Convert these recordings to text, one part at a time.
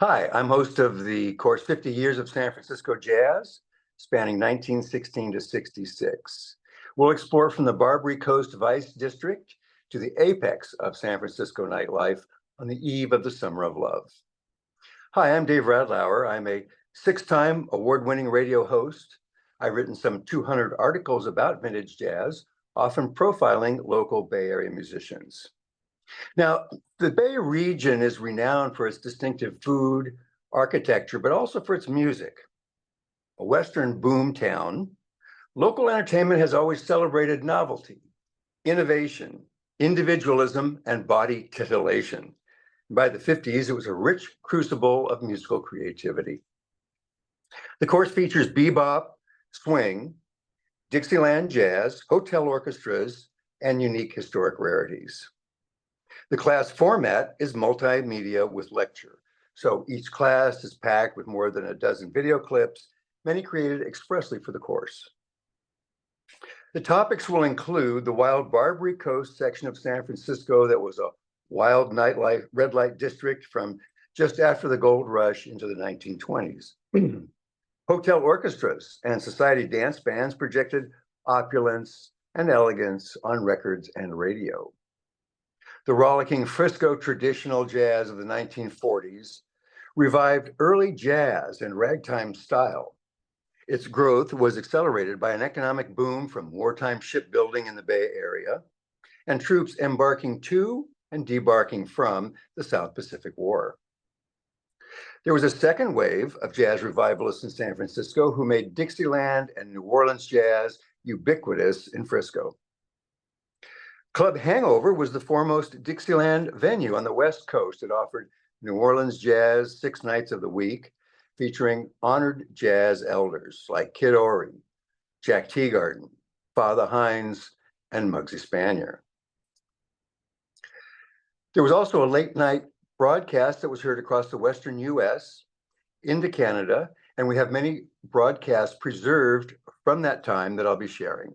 Hi, I'm host of the course 50 Years of San Francisco Jazz, spanning 1916 to 66. We'll explore from the Barbary Coast Vice District to the apex of San Francisco nightlife on the eve of the Summer of Love. Hi, I'm Dave Radlauer. I'm a six-time award-winning radio host. I've written some 200 articles about vintage jazz, often profiling local Bay Area musicians. Now, the Bay region is renowned for its distinctive food, architecture, but also for its music. A Western boom town, local entertainment has always celebrated novelty, innovation, individualism, and body titillation. By the 50s, it was a rich crucible of musical creativity. The course features bebop, swing, Dixieland jazz, hotel orchestras, and unique historic rarities. The class format is multimedia with lecture. So each class is packed with more than a dozen video clips, many created expressly for the course. The topics will include the wild Barbary Coast section of San Francisco that was a wild nightlife red light district from just after the gold rush into the 1920s. Hotel orchestras and society dance bands projected opulence and elegance on records and radio. The rollicking Frisco traditional jazz of the 1940s revived early jazz and ragtime style. Its growth was accelerated by an economic boom from wartime shipbuilding in the Bay Area and troops embarking to and debarking from the South Pacific War. There was a second wave of jazz revivalists in San Francisco who made Dixieland and New Orleans jazz ubiquitous in Frisco. Club Hangover was the foremost Dixieland venue on the West Coast. It offered New Orleans jazz 6 nights of the week, featuring honored jazz elders like Kid Ory, Jack Teagarden, Father Hines, and Muggsy Spanier. There was also a late night broadcast that was heard across the Western US, into Canada, and we have many broadcasts preserved from that time that I'll be sharing.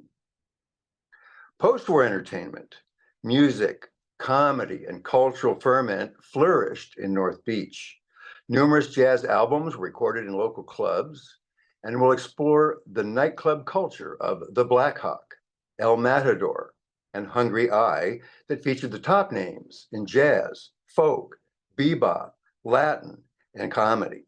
Post-war entertainment, music, comedy, and cultural ferment flourished in North Beach. Numerous jazz albums were recorded in local clubs, and we'll explore the nightclub culture of the Black Hawk, El Matador, and Hungry Eye that featured the top names in jazz, folk, bebop, Latin, and comedy.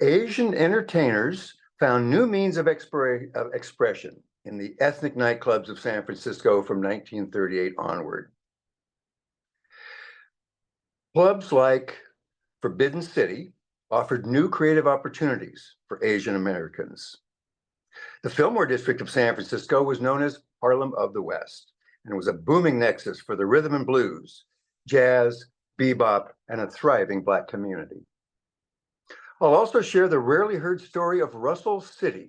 Asian entertainers found new means of expression in the ethnic nightclubs of San Francisco from 1938 onward. Clubs like Forbidden City offered new creative opportunities for Asian Americans. The Fillmore district of San Francisco was known as Harlem of the West, and it was a booming nexus for the rhythm and blues, jazz, bebop, and a thriving Black community. I'll also share the rarely heard story of Russell City.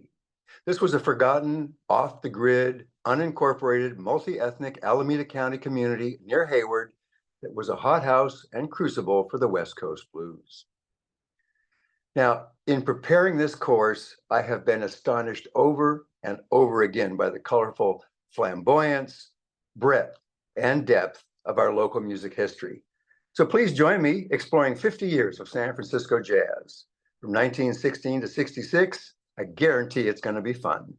This was a forgotten, off-the-grid, unincorporated, multi-ethnic Alameda County community near Hayward that was a hothouse and crucible for the West Coast blues. Now, in preparing this course, I have been astonished over and over again by the colorful flamboyance, breadth, and depth of our local music history. So please join me exploring 50 years of San Francisco jazz. From 1916 to 66, I guarantee it's going to be fun.